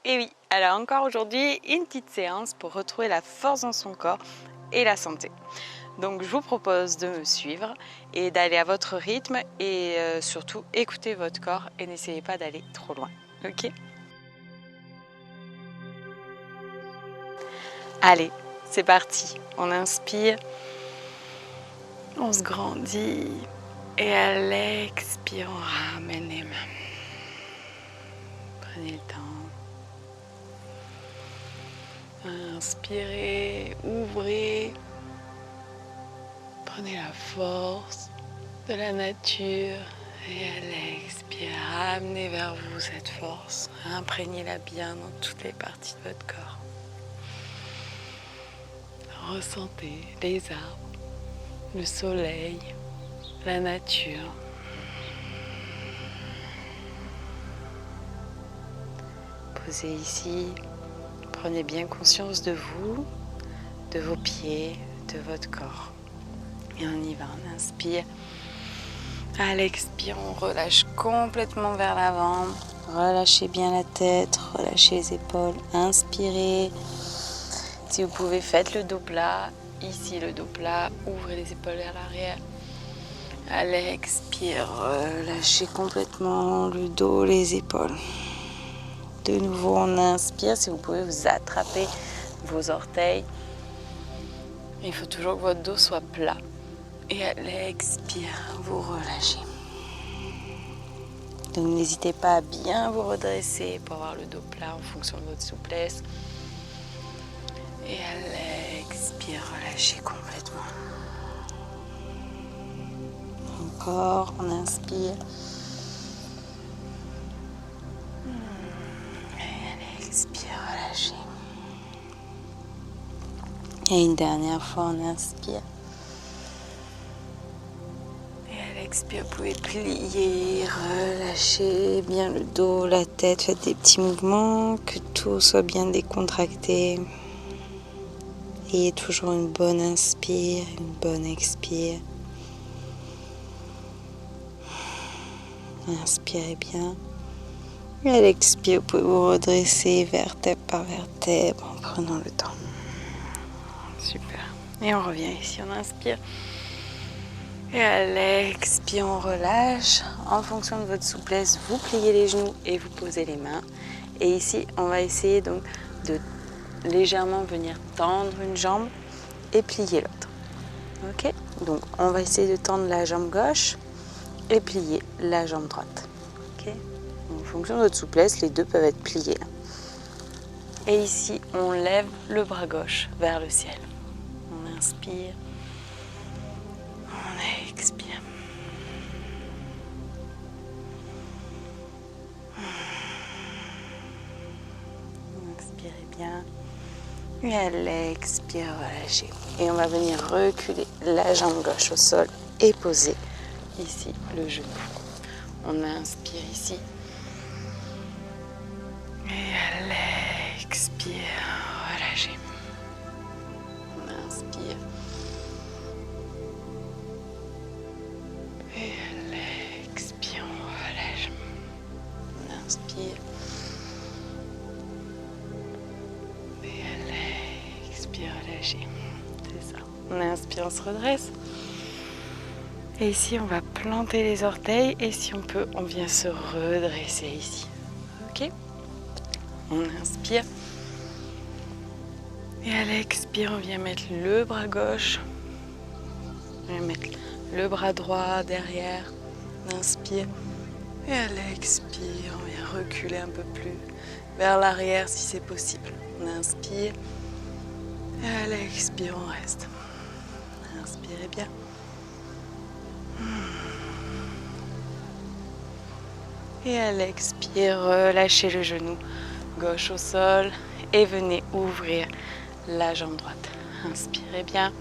Et oui, alors encore aujourd'hui, une petite séance pour retrouver la force dans son corps et la santé. Donc je vous propose de me suivre et d'aller à votre rythme et surtout écoutez votre corps et n'essayez pas d'aller trop loin, ok? Allez, c'est parti, on inspire, on se grandit et à l'expire, on ramène les mains. Prenez le temps. Inspirez, ouvrez, prenez la force de la nature et à l'expire, ramenez vers vous cette force, imprégnez-la bien dans toutes les parties de votre corps. Ressentez les arbres, le soleil, la nature. Posez ici, prenez bien conscience de vous, de vos pieds, de votre corps. Et on y va, on inspire. À l'expire, on relâche complètement vers l'avant. Relâchez bien la tête, relâchez les épaules. Inspirez. Si vous pouvez, faites le dos plat. Ici, le dos plat. Ouvrez les épaules vers l'arrière. À l'expire, relâchez complètement le dos, les épaules. De nouveau, on inspire. Si vous pouvez, vous attrapez vos orteils. Il faut toujours que votre dos soit plat. Et à l'expire, vous relâchez. Donc n'hésitez pas à bien vous redresser pour avoir le dos plat en fonction de votre souplesse. Et à l'expire, relâchez complètement. Encore, on inspire. Et à l'expire, relâchez. Et une dernière fois, on inspire. Et à l'expire, vous pouvez plier, relâcher bien le dos, la tête. Faites des petits mouvements, que tout soit bien décontracté. Ayez toujours une bonne inspire, une bonne expire. Inspirez bien. Et à l'expire, vous pouvez vous redresser vertèbre par vertèbre en prenant le temps. Super. Et on revient ici, on inspire. Et à l'expire, on relâche. En fonction de votre souplesse, vous pliez les genoux et vous posez les mains. Et ici, on va essayer donc de légèrement venir tendre une jambe et plier l'autre. Ok? Donc, on va essayer de tendre la jambe gauche et plier la jambe droite. Ok? En fonction de votre souplesse, les deux peuvent être pliés. Et ici, on lève le bras gauche vers le ciel. On inspire. On expire. Inspirez bien. Et à l'expire, relâchez. Et on va venir reculer la jambe gauche au sol et poser ici le genou. On inspire ici. Et à l'expire, relâchez. On inspire. Et à l'expire, on relâche. On inspire. Et à l'expire, relâchez. C'est ça. On inspire, on se redresse. Et ici, on va planter les orteils. Et si on peut, on vient se redresser ici. Ok? On inspire. Et à l'expire, on vient mettre le bras gauche. On vient mettre le bras droit derrière. On inspire. Et à l'expire, on vient reculer un peu plus vers l'arrière si c'est possible. On inspire. Et à l'expire, on reste. Inspirez bien. Et à l'expire, relâchez le genou gauche au sol et venez ouvrir la jambe droite. Inspirez bien.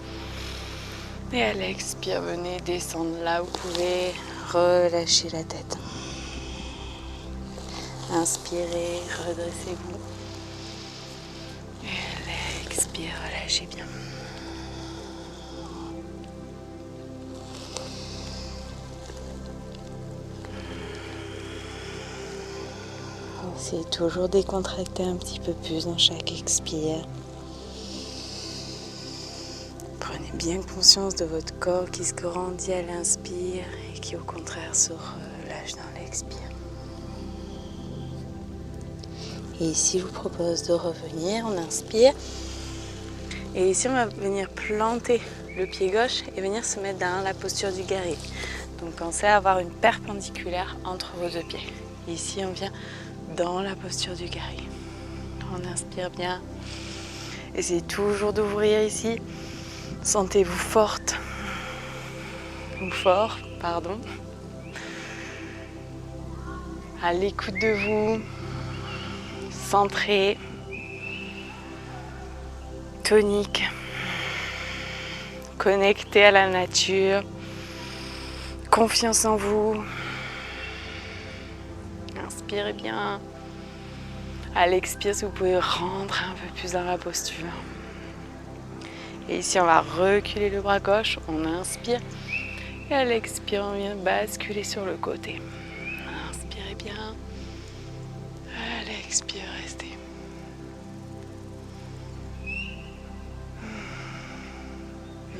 Et à l'expire, venez descendre là où vous pouvez. Relâchez la tête. Inspirez, redressez-vous. Et à l'expire, relâchez bien. Essayez toujours de décontracter un petit peu plus dans chaque expire. Prenez bien conscience de votre corps qui se grandit à l'inspire et qui au contraire se relâche dans l'expire. Et ici, je vous propose de revenir, on inspire. Et ici, on va venir planter le pied gauche et venir se mettre dans la posture du guerrier. Donc, pensez à avoir une perpendiculaire entre vos deux pieds. Et ici, on vient dans la posture du guerrier. On inspire bien. Essayez toujours d'ouvrir ici. Sentez-vous forte ou fort, pardon. À l'écoute de vous, centré, tonique, connecté à la nature, confiance en vous. Inspirez bien. À l'expire, si vous pouvez rentrer un peu plus dans la posture. Et ici, on va reculer le bras gauche, on inspire. Et à l'expire, on vient basculer sur le côté. Inspirez bien. À l'expire, restez.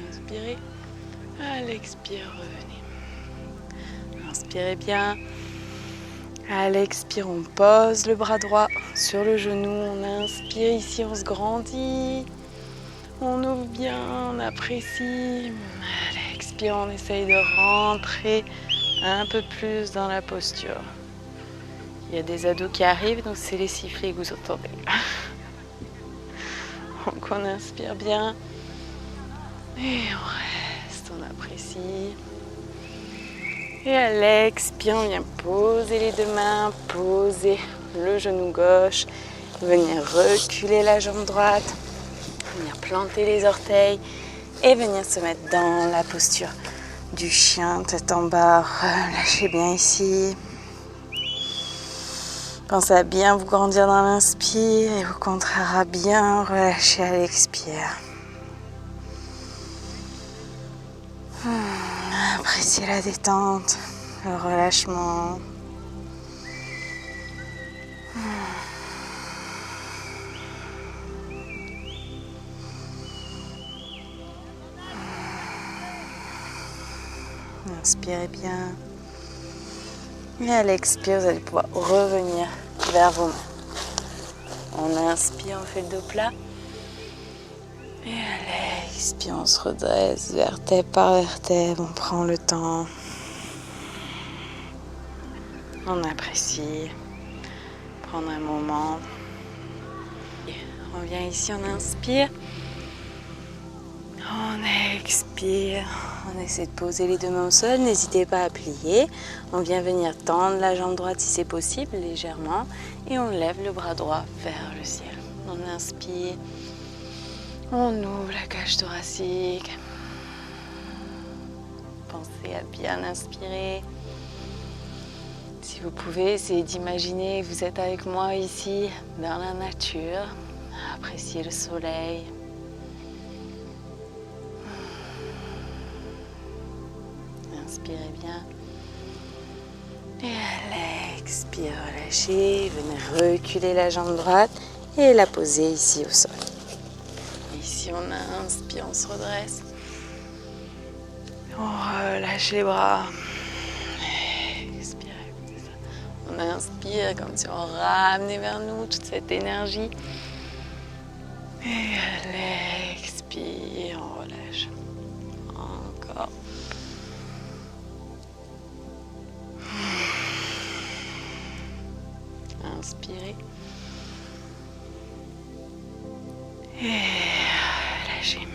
Inspirez. À l'expire, revenez. Inspirez bien. À l'expire, on pose le bras droit sur le genou. On inspire ici, on se grandit. On ouvre bien, on apprécie. À l'expire, on essaye de rentrer un peu plus dans la posture. Il y a des ados qui arrivent, donc c'est les sifflets que vous entendez. Donc on inspire bien. Et on reste, on apprécie. Et à l'expire, on vient poser les deux mains, poser le genou gauche, venir reculer la jambe droite, venir planter les orteils et venir se mettre dans la posture du chien, tête en bas. Relâchez bien ici. Pensez à bien vous grandir dans l'inspire et au contraire à bien relâcher à l'expire. Appréciez la détente, le relâchement. Inspirez bien. Et à l'expire, vous allez pouvoir revenir vers vos mains. On inspire, on fait le dos plat. Et à l'expire, on se redresse vertèbre par vertèbre. On prend le temps. On apprécie. Prendre un moment. On vient ici, on inspire. On expire. On essaie de poser les deux mains au sol. N'hésitez pas à plier. On vient venir tendre la jambe droite si c'est possible, légèrement. Et on lève le bras droit vers le ciel. On inspire. On ouvre la cage thoracique. Pensez à bien inspirer. Si vous pouvez, essayez d'imaginer que vous êtes avec moi ici, dans la nature. Appréciez le soleil. Inspirez bien. Et à l'expire, relâchez. Venez reculer la jambe droite et la poser ici au sol. Ici, on inspire, on se redresse. On relâche les bras. Expirez. On inspire comme si on ramenait vers nous toute cette énergie. Et à l'expire, on relâche. Encore. Inspirez. Et relâchez.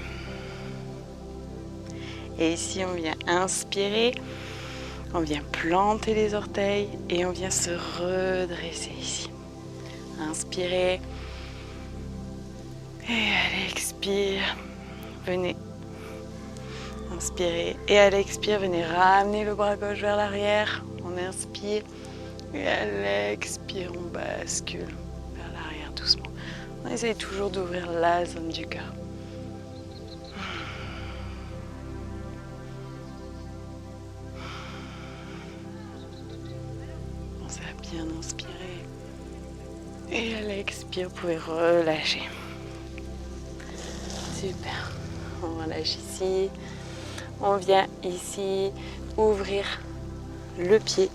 Et ici, on vient inspirer. On vient planter les orteils et on vient se redresser ici. Inspirez. Et à l'expire, venez. Inspirez. Et à l'expire, venez ramener le bras gauche vers l'arrière. On inspire. Et à l'expire, on bascule vers l'arrière doucement. On essaye toujours d'ouvrir la zone du cœur. Pensez à bien inspirer. Et à l'expire, vous pouvez relâcher. Super. On relâche ici. On vient ici ouvrir le pied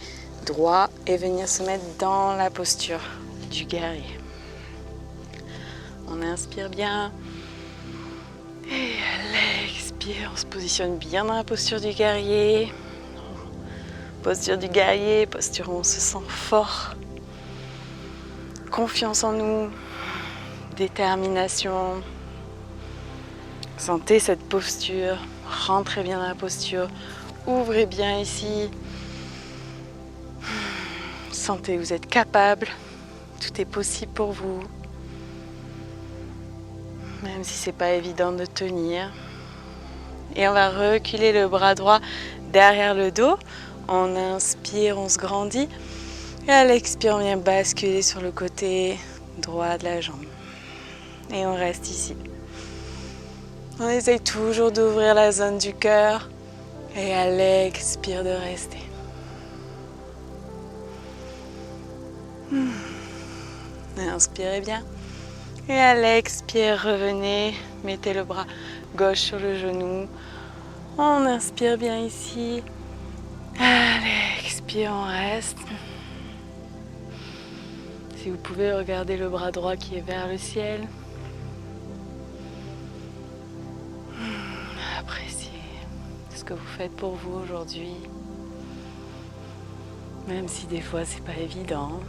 droit et venir se mettre dans la posture du guerrier. On inspire bien. Et à l'expire, on se positionne bien dans la posture du guerrier. Posture du guerrier, posture où on se sent fort. Confiance en nous, détermination. Sentez cette posture, rentrez bien dans la posture, ouvrez bien ici. Sentez que vous êtes capable, tout est possible pour vous. Même si c'est pas évident de tenir. Et on va reculer le bras droit derrière le dos. On inspire, on se grandit. Et à l'expire, on vient basculer sur le côté droit de la jambe. Et on reste ici. On essaye toujours d'ouvrir la zone du cœur. Et à l'expire, de rester. Inspirez bien. Et à l'expire, revenez. Mettez le bras gauche sur le genou. On inspire bien ici. À l'expire, on reste. Si vous pouvez regarder le bras droit qui est vers le ciel. Appréciez ce que vous faites pour vous aujourd'hui. Même si des fois c'est pas évident.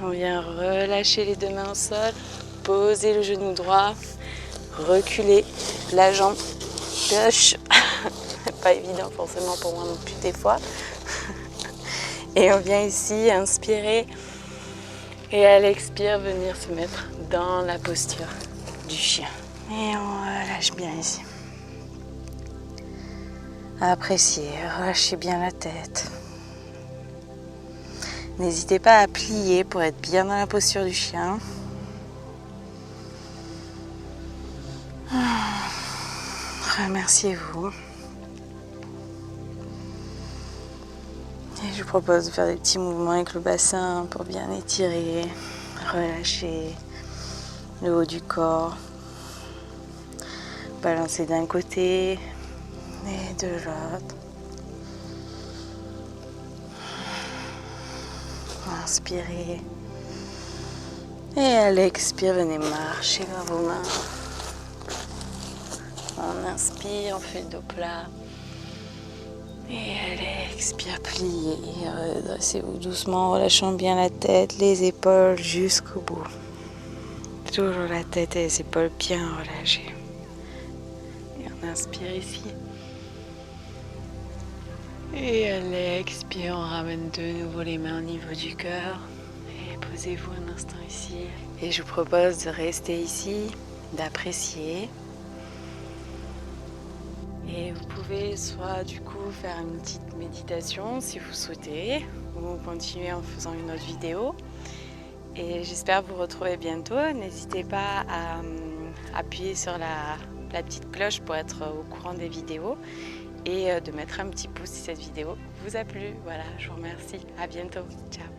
On vient relâcher les deux mains au sol. Poser le genou droit. Reculer la jambe gauche. Pas évident forcément pour moi non plus des fois. Et on vient ici inspirer. Et à l'expire, venir se mettre dans la posture du chien. Et on relâche bien ici. Appréciez, relâchez bien la tête. N'hésitez pas à plier pour être bien dans la posture du chien. Remerciez-vous. Et je vous propose de faire des petits mouvements avec le bassin pour bien étirer, relâcher le haut du corps. Balancer d'un côté et de l'autre. Inspirez. Et à l'expire, venez marcher vers vos mains. On inspire, on fait le dos plat. Et à l'expire, pliez. Redressez-vous doucement en relâchant bien la tête, les épaules jusqu'au bout. Toujours la tête et les épaules bien relâchées. Et on inspire ici. Et à l'expire, on ramène de nouveau les mains au niveau du cœur. Et posez-vous un instant ici. Et je vous propose de rester ici, d'apprécier. Et vous pouvez soit du coup faire une petite méditation si vous souhaitez, ou continuer en faisant une autre vidéo. Et j'espère vous retrouver bientôt. N'hésitez pas à appuyer sur la petite cloche pour être au courant des vidéos et de mettre un petit pouce si cette vidéo vous a plu. Voilà, je vous remercie. À bientôt. Ciao.